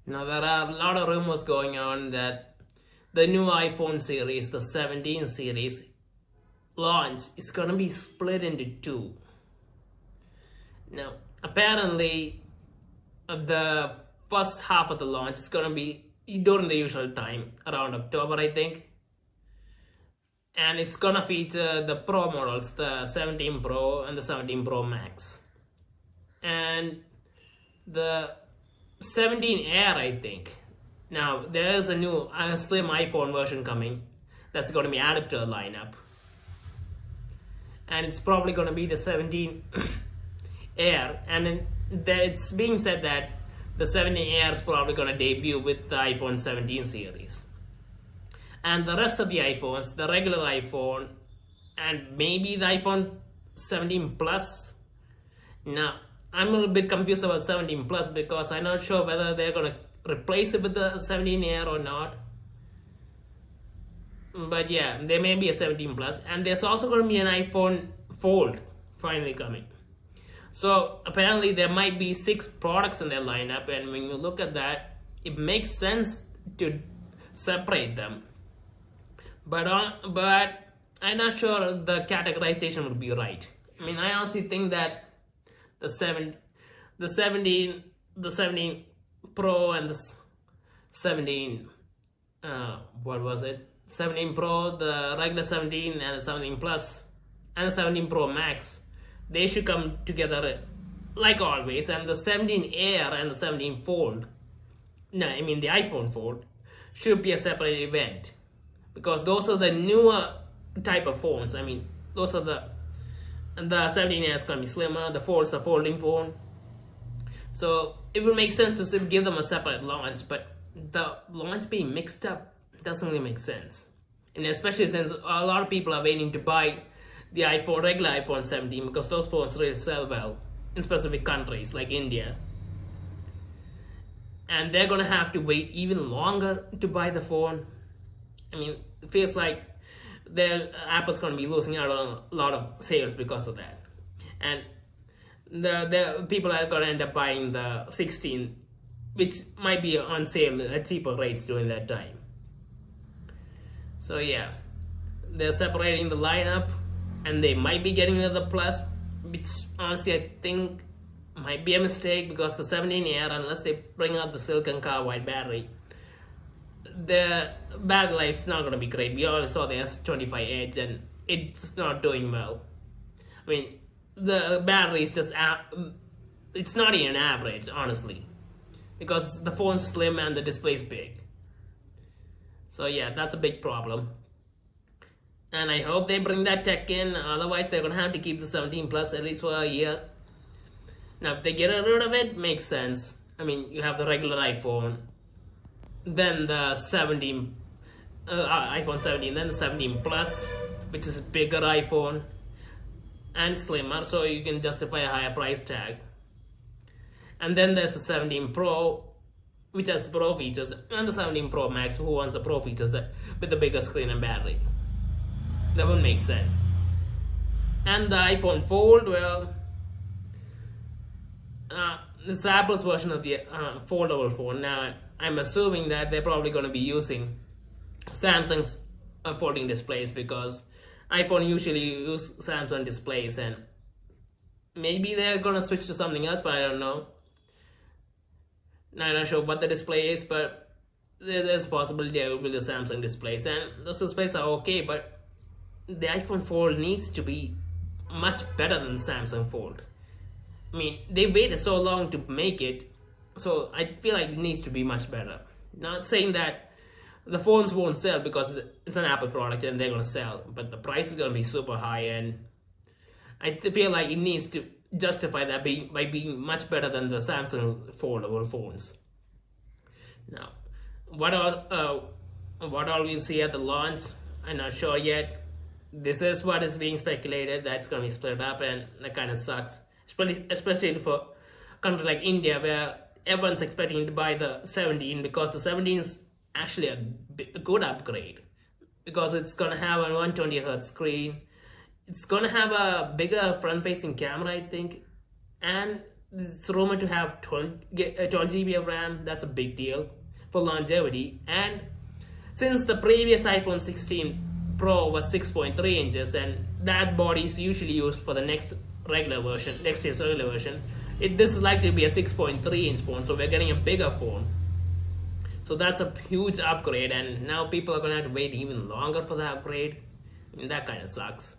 Now, there are a lot of rumors going on that the new iPhone series, the 17 series launch, is going to be split into two. Now, apparently, the first half of the launch is going to be during the usual time, around October, I think. And it's going to feature the Pro models, the 17 Pro and the 17 Pro Max. And the 17 Air, I think. Now, there's a new slim iPhone version coming that's going to be added to the lineup. And it's probably going to be the 17 Air. And it's being said that the 17 Air is probably going to debut with the iPhone 17 series. And the rest of the iPhones, the regular iPhone, and maybe the iPhone 17 Plus. Now, I'm a little bit confused about 17 Plus because I'm not sure whether they're going to replace it with the 17 Air or not. But yeah, there may be a 17 Plus. And there's also going to be an iPhone Fold finally coming. So apparently there might be 6 products in their lineup, and when you look at that, it makes sense to separate them. But I'm not sure the categorization would be right. I mean, I honestly think that the 17 Pro and the 17 what was it? 17 Pro, the regular 17 and the 17 Plus and the 17 Pro Max, they should come together like always, and the 17 Air and the 17 Fold, no, I mean the iPhone Fold, should be a separate event, because those are the newer type of phones. I mean, those are the 17 Air is going to be slimmer, the Fold's a folding phone, so it would make sense to give them a separate launch, but the launch being mixed up doesn't really make sense, and especially since a lot of people are waiting to buy the regular iPhone 17 because those phones really sell well in specific countries like India, and they're gonna have to wait even longer to buy the phone. I mean, it feels like Apple's gonna be losing out on a lot of sales because of that, and the people are gonna end up buying the 16, which might be on sale at cheaper rates during that time. So yeah, they're separating the lineup, and they might be getting rid of the Plus, which honestly I think might be a mistake, because the 17 Air, unless they bring out the silicon carbide battery, the battery life's not going to be great. We already saw the S25 Edge and it's not doing well. I mean, the battery is just, it's not even average, honestly, because the phone's slim and the display's big. So yeah, that's a big problem. And I hope they bring that tech in, otherwise they're going to have to keep the 17 Plus at least for a year. Now, if they get rid of it, makes sense. I mean, you have the regular iPhone, then the 17, iPhone 17, then the 17 Plus, which is a bigger iPhone and slimmer, so you can justify a higher price tag. And then there's the 17 Pro, which has the Pro features, and the 17 Pro Max, who wants the Pro features with the bigger screen and battery. That would make sense. And the iPhone Fold, well, it's Apple's version of the foldable phone. Now, I'm assuming that they're probably going to be using Samsung's folding displays, because iPhone usually use Samsung displays, and maybe they're going to switch to something else, but I don't know. I'm not sure what the display is, but there's a possibility it will be the Samsung displays, and those displays are okay, but the iPhone Fold needs to be much better than the Samsung Fold. I mean, they waited so long to make it, so I feel like it needs to be much better. Not saying that the phones won't sell, because it's an Apple product and they're going to sell, but the price is going to be super high, and I feel like it needs to justify that by being much better than the Samsung foldable phones. Now, what all we'll see at the launch, I'm not sure yet. This is what is being speculated, that's going to be split up, and that kind of sucks, especially for a country like India, where everyone's expecting to buy the 17, because the 17 is actually a good upgrade, because it's going to have a 120Hz screen, it's going to have a bigger front-facing camera, I think, and it's rumored to have 12 GB of RAM. That's a big deal for longevity. And since the previous iPhone 16 Pro was 6.3 inches, and that body is usually used for the next year's regular version, this is likely to be a 6.3 inch phone, so we're getting a bigger phone. So that's a huge upgrade, and now people are gonna have to wait even longer for the upgrade. I mean, that kind of sucks.